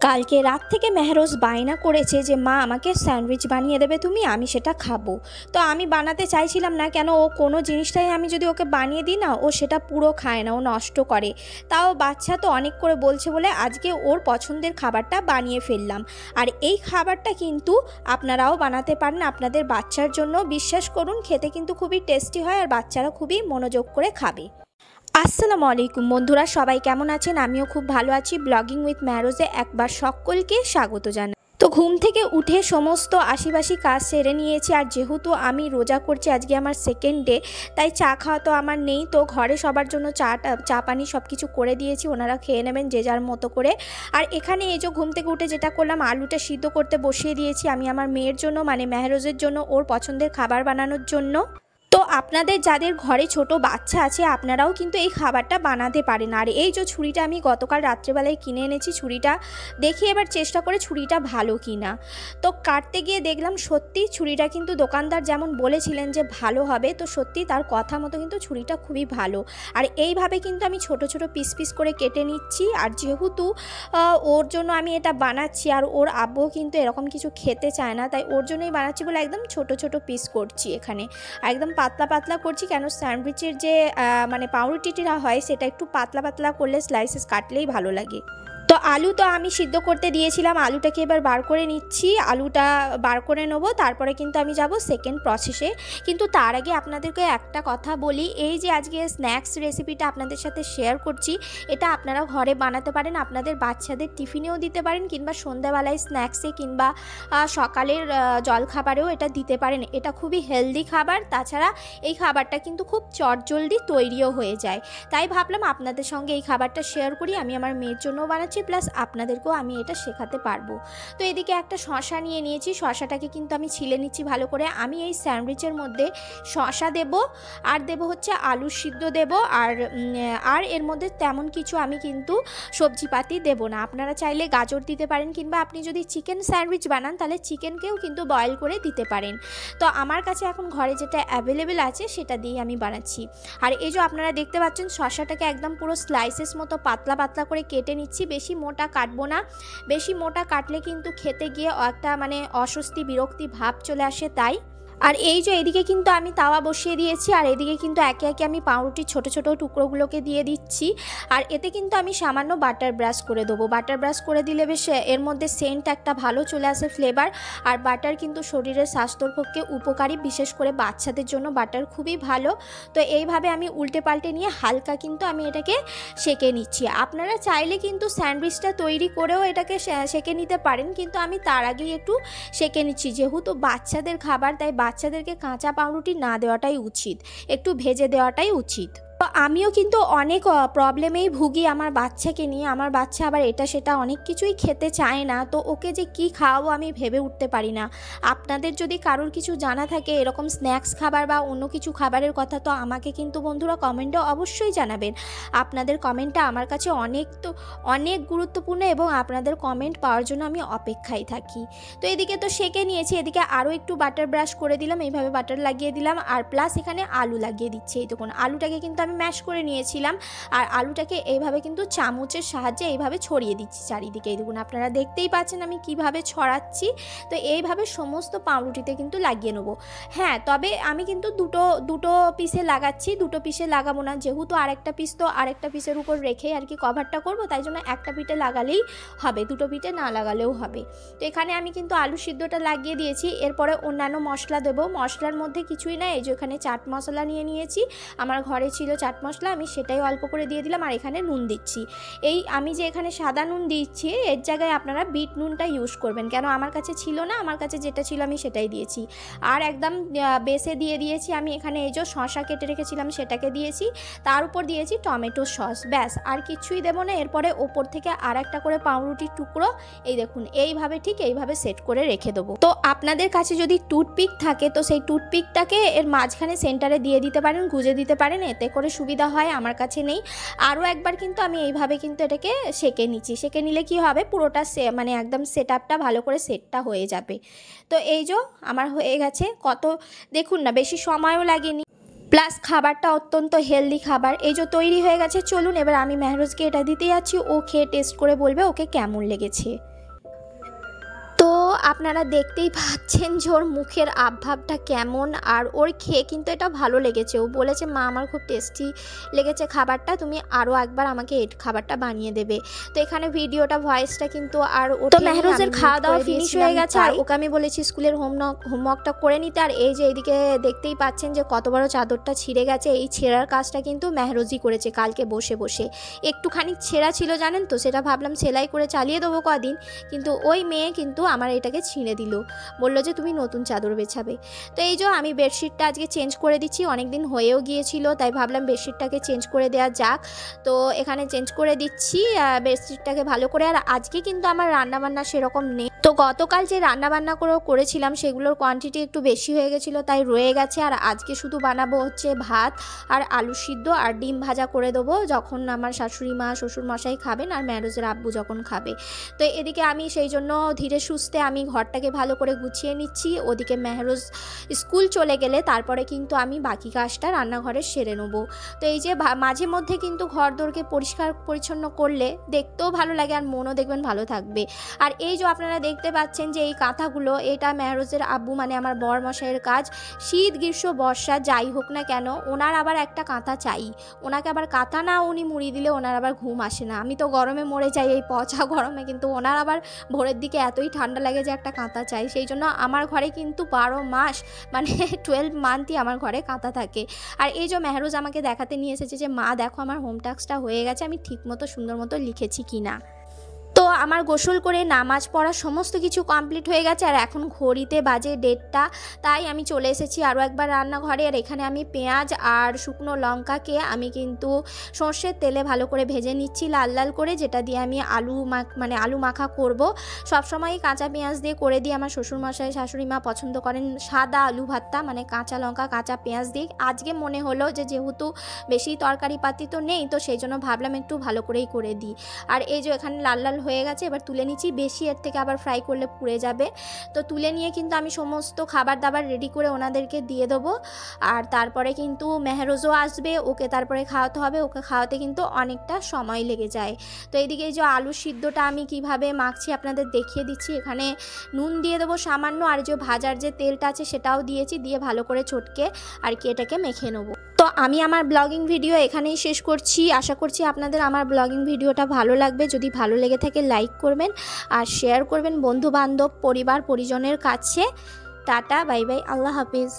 কালকে রাত থেকে মেহরোজ বায়না করেছে যে মা আমাকে স্যান্ডউইচ বানিয়ে দেবে তুমি, আমি সেটা খাবো। তো আমি বানাতে চাইছিলাম না, কেন ও কোনো জিনিসটাই আমি যদি ওকে বানিয়ে দিই না, ও সেটা পুরো খায় না, ও নষ্ট করে। তাও বাচ্চা তো অনেক করে বলছে বলে আজকে ওর পছন্দের খাবারটা বানিয়ে ফেললাম। আর এই খাবারটা কিন্তু আপনারাও বানাতে পারেন আপনাদের বাচ্চার জন্য। বিশ্বাস করুন, খেতে কিন্তু খুবই টেস্টি হয় আর বাচ্চারা খুবই মনোযোগ করে খাবে। আসসালামু আলাইকুম বন্ধুরা, সবাই কেমন আছেন? আমিও খুব ভালো আছি। ব্লগিং উইথ মেহরোজে একবার সকলকে স্বাগত জানাই। তো ঘুম থেকে উঠে সমস্ত আশিবাসি কাজ সেরে নিয়েছি। আর যেহেতু আমি রোজা করছি, আজকে আমার সেকেন্ড ডে, তাই চা খাওয়া তো আমার নেই। তো ঘরে সবার জন্য চা পানি সব কিছু করে দিয়েছি, ওনারা খেয়ে নেবেন যে যার মতো করে। আর এখানে এই যে ঘুম থেকে উঠে যেটা করলাম, আলুটা সিদ্ধ করতে বসিয়ে দিয়েছি আমি আমার মেয়ের জন্য, মানে মেহরোজের জন্য, ওর পছন্দের খাবার বানানোর জন্য। তো আপনাদের যাদের ঘরে ছোট বাচ্চা আছে আপনারাও কিন্তু এই খাবারটা বানাতে পারেন। আর এই যে ছুরিটা আমি গতকাল রাত্রেবেলায় কিনে এনেছি, ছুরিটা দেখি এবার চেষ্টা করে ছুরিটা ভালো কি না। তো কাটতে গিয়ে দেখলাম সত্যি ছুরিটা কিন্তু দোকানদার যেমন বলেছিলেন যে ভালো হবে, তো সত্যি তার কথা মতো কিন্তু ছুরিটা খুবই ভালো। আর এইভাবে কিন্তু আমি ছোট ছোট পিস পিস করে কেটে নিচ্ছি। আর যেহেতু ওর জন্য আমি এটা বানাচ্ছি, আর ওর আব্বুও কিন্তু এরকম কিছু খেতে চায় না, তাই ওর জন্যই বানাচ্ছি বলে একদম ছোট ছোট পিস করছি এখানে। একদম পাতলা পাতলা করছি, কেন স্যান্ডউইচের যে মানে পাউরুটিটা হয় সেটা একটু পাতলা পাতলা করলে স্লাইসেস কাটলেই ভালো লাগে। তো আলু তো আমি সিদ্ধ করতে দিয়েছিলাম, আলুটাকে এবার বার করে নিচ্ছি। আলুটা বার করে নেবো, তারপরে কিন্তু আমি যাব সেকেন্ড প্রসেসে। কিন্তু তার আগে আপনাদেরকে একটা কথা বলি, এই যে আজকে স্ন্যাক্স রেসিপিটা আপনাদের সাথে শেয়ার করছি, এটা আপনারা ঘরে বানাতে পারেন, আপনাদের বাচ্চাদের টিফিনেও দিতে পারেন, কিংবা সন্ধ্যাবেলায় স্ন্যাক্সে, কিংবা সকালের জলখাবারেও এটা দিতে পারেন। এটা খুবই হেলদি খাবার, তাছাড়া এই খাবারটা কিন্তু খুব চটজলদি তৈরিও হয়ে যায়। তাই ভাবলাম আপনাদের সঙ্গে এই খাবারটা শেয়ার করি। আমি আমার মেয়ের জন্যও বানাচ্ছি, প্লাস আপনাদেরকেও আমি এটা শেখাতে পারবো। তো এদিকে একটা শসা নিয়ে নিয়েছি, শসাটাকে কিন্তু আমি ছিলে নিচ্ছি ভালো করে। আমি এই স্যান্ডউইচের মধ্যে শসা দেব, আর দেব হচ্ছে আলু সিদ্ধ দেব, আর এর মধ্যে তেমন কিছু আমি কিন্তু সবজিপাতি দেব না। আপনারা চাইলে গাজর দিতে পারেন, কিংবা আপনি যদি চিকেন স্যান্ডউইচ বানান তাহলে চিকেনকেও কিন্তু বয়েল করে দিতে পারেন। তো আমার কাছে এখন ঘরে যেটা অ্যাভেলেবেল আছে সেটা দিয়ে আমি বানাচ্ছি। আর এই যে আপনারা দেখতে পাচ্ছেন শসাটাকে একদম পুরো স্লাইসেস মতো পাতলা পাতলা করে কেটে নিচ্ছি। বেশি মোটা কাটবো না, বেশি মোটা কাটলে কিন্তু খেতে গিয়ে একটা মানে অস্বস্তি বিরক্তি ভাব চলে আসে, তাই। আর এই যে এদিকে কিন্তু আমি তাওয়া বসিয়ে দিয়েছি, আর এদিকে কিন্তু একে একে আমি পাউরুটির ছোট ছোট টুকরোগুলোকে দিয়ে দিচ্ছি। আর এতে কিন্তু আমি সামান্য বাটার ব্রাশ করে দেবো। বাটার ব্রাশ করে দিলে বেশ এর মধ্যে সেন্ট একটা ভালো চলে আসে, ফ্লেভার। আর বাটার কিন্তু শরীরের স্বাস্থ্যর পক্ষে উপকারী, বিশেষ করে বাচ্চাদের জন্য বাটার খুবই ভালো। তো এইভাবে আমি উল্টে পাল্টে নিয়ে হালকা কিন্তু আমি এটাকে সেঁকে নিচ্ছি। আপনারা চাইলে কিন্তু স্যান্ডউইচটা তৈরি করেও এটাকে সেঁকে নিতে পারেন, কিন্তু আমি তার আগেই একটু সেঁকে নিচ্ছি। যেহেতু বাচ্চাদের খাবার, তাই বাচ্চাদেরকে কাঁচা পাউরুটি না দেওয়াটাই উচিত, একটু ভেজে দেওয়াটাই উচিত। তো আমিও কিন্তু অনেক প্রবলেমেই ভুগি আমার বাচ্চাকে নিয়ে। আমার বাচ্চা আবার এটা সেটা অনেক কিছুই খেতে চায় না, তো ওকে যে কি খাওয়াবো আমি ভেবে উঠতে পারি না। আপনাদের যদি কারোর কিছু জানা থাকে এরকম স্ন্যাক্স খাবার বা অন্য কিছু খাবারের কথা, তো আমাকে কিন্তু বন্ধুরা কমেন্টে অবশ্যই জানাবেন। আপনাদের কমেন্টটা আমার কাছে অনেক গুরুত্বপূর্ণ, এবং আপনাদের কমেন্ট পাওয়ার জন্য আমি অপেক্ষায় থাকি। তো এদিকে তো সেঁকে নিয়েছি, এদিকে আরও একটু বাটার ব্রাশ করে দিলাম, এইভাবে বাটার লাগিয়ে দিলাম। আর প্লাস এখানে আলু লাগিয়ে দিচ্ছি। এই দেখুন আলুটাকে কিন্তু আমি ম্যাশ করে নিয়েছিলাম, আর আলুটাকে এইভাবে কিন্তু চামচের সাহায্যে এইভাবে ছড়িয়ে দিচ্ছি চারিদিকে। এই দেখুন আপনারা দেখতেই পাচ্ছেন আমি কিভাবে ছড়াচ্ছি। তো এইভাবে সমস্ত পাউরুটিতে কিন্তু লাগিয়ে নেবো। হ্যাঁ, তবে আমি কিন্তু দুটো পিসে লাগাচ্ছি, দুটো পিসে লাগাবো না, যেহেতু আরেকটা পিস তো আরেকটা পিসের উপর রেখেই আর কি কভারটা করবো, তাই জন্য একটা পিঠে লাগালেই হবে, দুটো পিঠে না লাগালেও হবে। তো এখানে আমি কিন্তু আলু সিদ্ধটা লাগিয়ে দিয়েছি। এরপরে অন্যান্য মশলা দেবো। মশলার মধ্যে কিছুই না, এই যে এখানে চাট মশলা নিয়ে নিয়েছি, আমার ঘরে ছিল চাট মশলা, আমি সেটাই অল্প করে দিয়ে দিলাম। আর এখানে নুন দিচ্ছি। এই আমি যে এখানে সাদা নুন দিচ্ছি, এর জায়গায় আপনারা বিট নুনটা ইউজ করবেন, কেন আমার কাছে ছিল না, আমার কাছে যেটা ছিল আমি সেটাই দিয়েছি। আর একদম বেসে দিয়ে দিয়েছি আমি এখানে এই যে শসা কেটে রেখেছিলাম সেটাকে দিয়েছি, তার উপর দিয়েছি টমেটো সস, ব্যাস আর কিছুই দেবো না। এরপরে ওপর থেকে আর একটা করে পাউরুটির টুকরো এই দেখুন এইভাবে ঠিক এইভাবে সেট করে রেখে দেবো। তো আপনাদের কাছে যদি টুথপিক থাকে তো সেই টুথপিকটাকে এর মাঝখানে সেন্টারে দিয়ে দিতে পারেন, গুঁজে দিতে পারেন, এতে করে সুবিধা হয়। আমার কাছে নেই। আরও একবার কিন্তু আমি এইভাবে কিন্তু এটাকে সেঁকে নিচ্ছি। সেঁকে নিলে কি হবে, পুরোটা মানে একদম সেট আপটা ভালো করে সেটটা হয়ে যাবে। তো এই যে আমার হয়ে গেছে, কত দেখুন না, বেশি সময়ও লাগেনি। প্লাস খাবারটা অত্যন্ত হেলদি খাবার। এই যে তৈরি হয়ে গেছে, চলুন এবার আমি মেহরোজকে এটা দিতে যাচ্ছি, ও খেয়ে টেস্ট করে বলবে ওকে কেমন লেগেছে। তো আপনারা দেখতেই পাচ্ছেন যে ওর মুখের আবভাবটা কেমন, আর ওর খেয়ে কিন্তু এটা ভালো লেগেছে। ও বলেছে মা আমার খুব টেস্টি লেগেছে খাবারটা, তুমি আরও একবার আমাকে এই খাবারটা বানিয়ে দেবে। তো এখানে ভিডিওটা ভয়েসটা কিন্তু আর তো মেহরোজের খাওয়া দাওয়া ফিনিশ হয়ে গেছে, আর ওকে আমি বলেছি স্কুলের হোমওয়ার্কটা করে নিতে। আর এই যে এইদিকে দেখতেই পাচ্ছেন যে কত বড় চাদরটা ছিঁড়ে গেছে, এই ছেঁড়ার কাজটা কিন্তু মেহরোজই করেছে কালকে বসে বসে। একটুখানি ছেঁড়া ছিল জানেন তো, সেটা ভাবলাম সেলাই করে চালিয়ে দেবো কদিন, কিন্তু ওই মেয়ে কিন্তু আমার এটাকে ছিঁড়ে দিল, বললো যে তুমি নতুন চাদর বেছাবে। তো এই যে আমি বেডশিটটা আজকে চেঞ্জ করে দিচ্ছি, অনেক দিন হয়েও গিয়েছিল, তাই ভাবলাম বেডশিটটাকে চেঞ্জ করে দেওয়া যাক। তো এখানে চেঞ্জ করে দিচ্ছি বেডশিটটাকে ভালো করে। আর আজকে কিন্তু আমার রান্নাবান্না সেরকম নেই, তো গতকাল যে রান্নাবান্না করেছিলাম সেগুলোর কোয়ান্টিটি একটু বেশি হয়ে গেছিলো, তাই রয়ে গেছে। আর আজকে শুধু বানাবো হচ্ছে ভাত আর আলু সিদ্ধ আর ডিম ভাজা করে দেবো, যখন আমার শাশুড়ি মা শ্বশুর মশাই খাবেন আর মেহরোজের আব্বু যখন খাবে। তো এদিকে আমি সেই জন্য ধীরে সুস্থে আমি ঘরটাকে ভালো করে গুছিয়ে নিচ্ছি। ওদিকে মেহরোজ স্কুল চলে গেলে তারপরে কিন্তু আমি বাকি কাজটা রান্নাঘরে সেরে নেবো। তো এই যে মাঝে মধ্যে কিন্তু ঘর দোরকে পরিষ্কার পরিচ্ছন্ন করলে দেখতেও ভালো লাগে আর মনও দেখবেন ভালো থাকবে। আর এই যে আপনারা দেখতে পাচ্ছেন যে এই কাঁথাগুলো, এটা মেহরোজের আব্বু মানে আমার বর মশাইয়ের কাজ। শীত গ্রীষ্ম বর্ষা যাই হোক না কেন ওনার আবার একটা কাঁথা চাই, ওনাকে আবার কাঁথা না উনি মুড়ি দিলে ওনার আবার ঘুম আসে না। আমি তো গরমে মরে যাই এই পচা গরমে, কিন্তু ওনার আবার ভোরের দিকে এতই ঠান্ডা লাগে যে একটা কাঁথা চাই। সেই জন্য আমার ঘরে কিন্তু 12 মাস মানে 12 মান্থই আমার ঘরে কাঁথা থাকে। আর এই যে মেহরোজ আমাকে দেখাতে নিয়ে এসেছে যে মা দেখো আমার হোম টাস্কটা হয়ে গেছে, আমি ঠিকমতো সুন্দর মতো লিখেছি কিনা। তো আমার গোসল করে নামাজ পড়া সমস্ত কিছু কমপ্লিট হয়ে গেছে, আর এখন ঘড়িতে বাজে 1:30, তাই আমি চলে এসেছি আরও একবার রান্নাঘরে। আর এখানে আমি পেঁয়াজ আর শুকনো লঙ্কাকে আমি কিন্তু সর্ষের তেলে ভালো করে ভেজে নিচ্ছি লাল লাল করে, যেটা দিয়ে আমি আলু মাখা করব। সবসময়ই কাঁচা পেঁয়াজ দিয়ে করে দিই, আমার শ্বশুরমশাই শাশুড়ি মা পছন্দ করেন সাদা আলু ভাতটা, মানে কাঁচা লঙ্কা কাঁচা পেঁয়াজ দিয়ে। আজকে মনে হলো যে যেহেতু বেশি তরকারি পাতি তো নেই, তো সেই জন্য ভাবলাম একটু ভালো করেই করে দিই। আর এই যে এখানে লাল লাল হয়ে গেছে, এবার তুলে নিচ্ছি, বেশি এর থেকে আবার ফ্রাই করলে পুড়ে যাবে। তো তুলে নিয়ে কিন্তু আমি সমস্ত খাবার দাবার রেডি করে ওনাদেরকে দিয়ে দেবো। আর তারপরে কিন্তু মেহরোজও আসবে, ওকে তারপরে খাওয়াতে হবে, ওকে খাওয়াতে কিন্তু অনেকটা সময় লেগে যায়। তো এইদিকে এই যে আলু সিদ্ধটা আমি কিভাবে মাখছি আপনাদের দেখিয়ে দিচ্ছি। এখানে নুন দিয়ে দেবো সামান্য, আর যে ভাজার যে তেলটা আছে সেটাও দিয়েছি, দিয়ে ভালো করে চটকে আর কি এটাকে মেখে নেবো। তো আমি আমার ব্লগিং ভিডিও এখানেই শেষ করছি। আশা করছি আপনাদের আমার ব্লগিং ভিডিওটা ভালো লাগবে। যদি ভালো লেগে থাকে লাইক করবেন আর শেয়ার করবেন বন্ধু বান্ধব পরিবার পরিজনের কাছে। টাটা, বাই বাই, আল্লাহ হাফিজ।